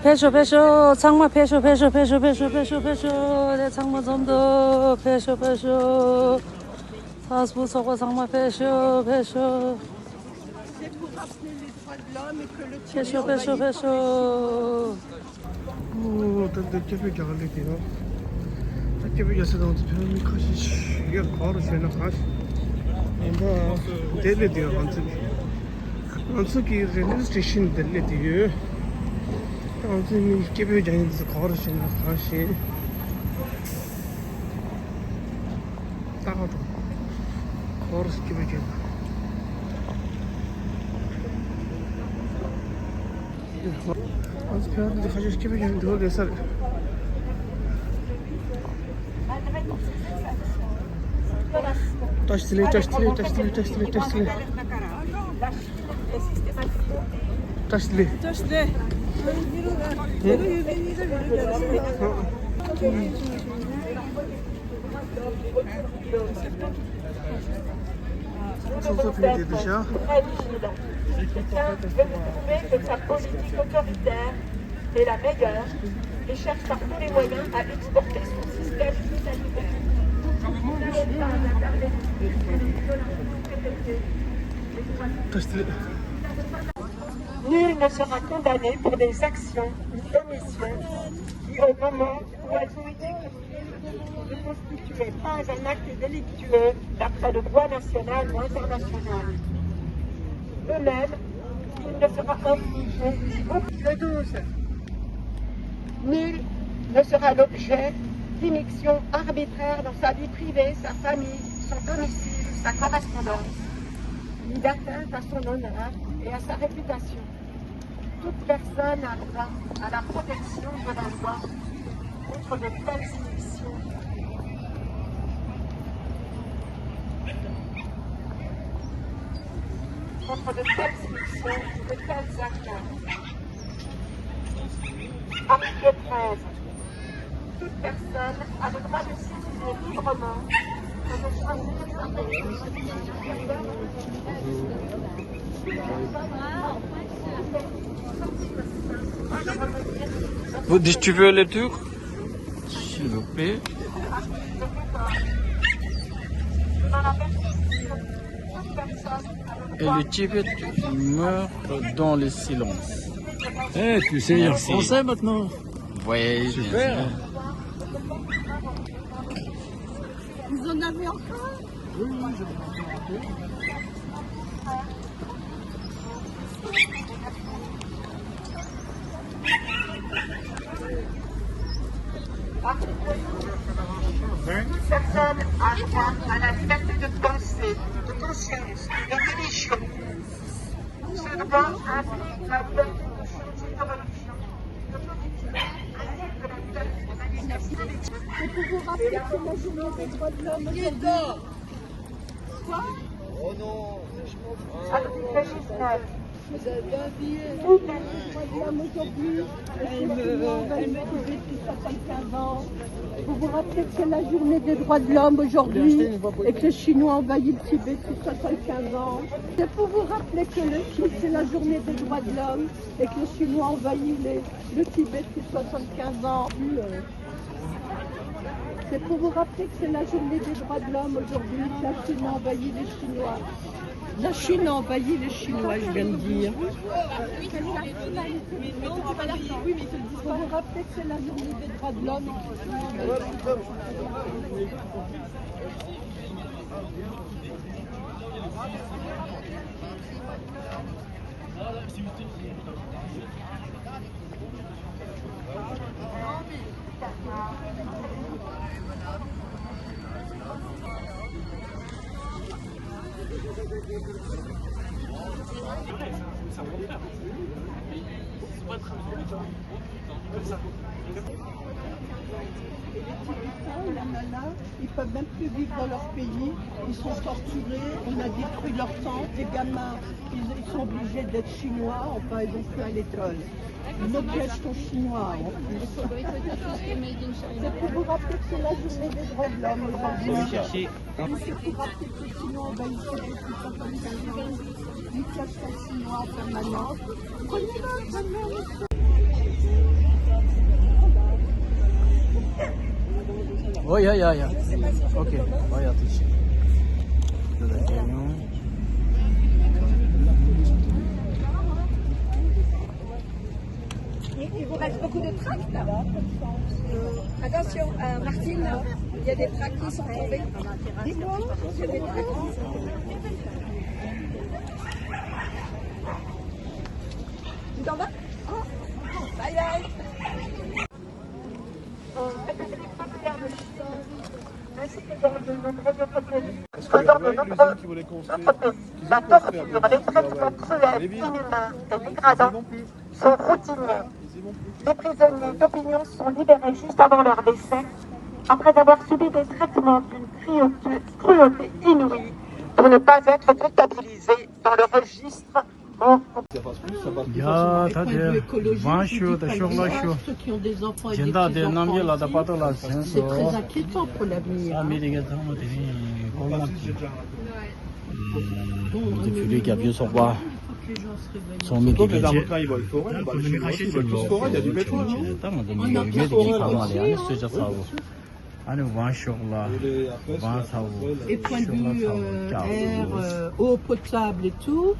배쇼 장마 배쇼 내 장마 좀더 배쇼 사수 서고 장마 배쇼 تجيب جعلي كده تجيب جسد أنت فهمي خشيش يا خارج هنا خاش إنها دلة ديو أنت كي ريل ستيشن دلة ديو أنت كيف جاين خارج هنا خاش تعالوا خارج كيف جاين Az piyade kaçış gibi geldi o deser. Taştili. Que sa politique autoritaire est la meilleure et cherche par tous les moyens à exporter son système totalitaire. Nul ne sera condamné pour des actions ou omissions qui, au moment où elles ont été commises, ne constituaient pas un acte délictueux d'après le droit national ou international. De même, il ne sera obligé. Le 12. Nul ne sera l'objet d'immixtions arbitraires dans sa vie privée, sa famille, son domicile, sa correspondance, ni d'atteinte à son honneur et à sa réputation. Toute personne a droit à la protection de la loi contre de telles immixtions. Contre de telles immixtions, de telles atteintes. Article 13. Toute personne a le droit de circuler librement et de choisir sa Vous distribuez les trucs, s'il vous plaît. Et le Tibet meurt dans le silence. Eh, tu sais lire français maintenant? Oui, Super. Vous en avez encore? Oui, je vais en faire un peu. Toute personne a droit à la liberté de pensée, de conscience, de religion. Ce droit implique la liberté de changer de religion, de politique, ainsi que la liberté de manifester. C'est pour vous rappeler que la journée des droits de l'homme aujourd'hui. Quoi? Oh non! Article 19. Vous avez bien dit, les droits de l'homme aujourd'hui, elle me disait depuis 75 ans. Vous vous rappelez que c'est la journée des droits de l'homme aujourd'hui et que les Chinois envahissent le Tibet depuis 75 ans. C'est pour vous rappeler que c'est la journée des droits de l'homme et que les Chinois envahissent le Tibet depuis 75 ans. C'est pour vous rappeler que c'est la journée des droits de l'homme aujourd'hui, que la Chine envahit les Chinois. La Chine a envahi les Chinois, je viens de dire. Oui, mais non, tu vas dire. Oui, mais il te le dis pas. Vous rappelez que c'est la journée des droits de l'homme. Ils peuvent même plus vivre dans leur pays, ils sont torturés, on a détruit leur sang, les gamins, ils sont obligés d'être chinois, enfin ils ont plus à l'école. Nos pièges sont chinois. C'est pour vous rappeler que c'est la journée des droits de l'homme aujourd'hui. C'est pour rappeler que les Chinois envahissent depuis 75 ans. Les pièges sont chinois en permanence. Prenez-le, prenez-le. ya. Ok, regarde ici. De la camion. Il vous reste beaucoup de tracts là. Attention, Martine, il y a des tracts qui sont tombés. Dis-moi, il y a des tracts qui sont tombés. Tu t'en vas? Bye bye. Ainsi que dans de nombreux autres pays. Faisant de nombreux autres pays, la torture, les traitements cruels, inhumains et dégradants sont routiniers. Les prisonniers d'opinion sont libérés juste avant leur décès, après avoir subi des traitements d'une cruauté inouïe pour ne pas être comptabilisés dans le registre. Ya tabii vanşu da şoğlaşu. Cinda denam yela da patola senso. C'est très inquiétant pour l'avenir. Amerika tamam dedi. Kolmak. Depuis qu'il a vu son roi. Son mec Donc les avocats ils veulent forer, bah, les chinois ils veulent tous forer, il y a du pétrole. Hani van şoğla, van savu. Et point de vue air, eau potable et tout,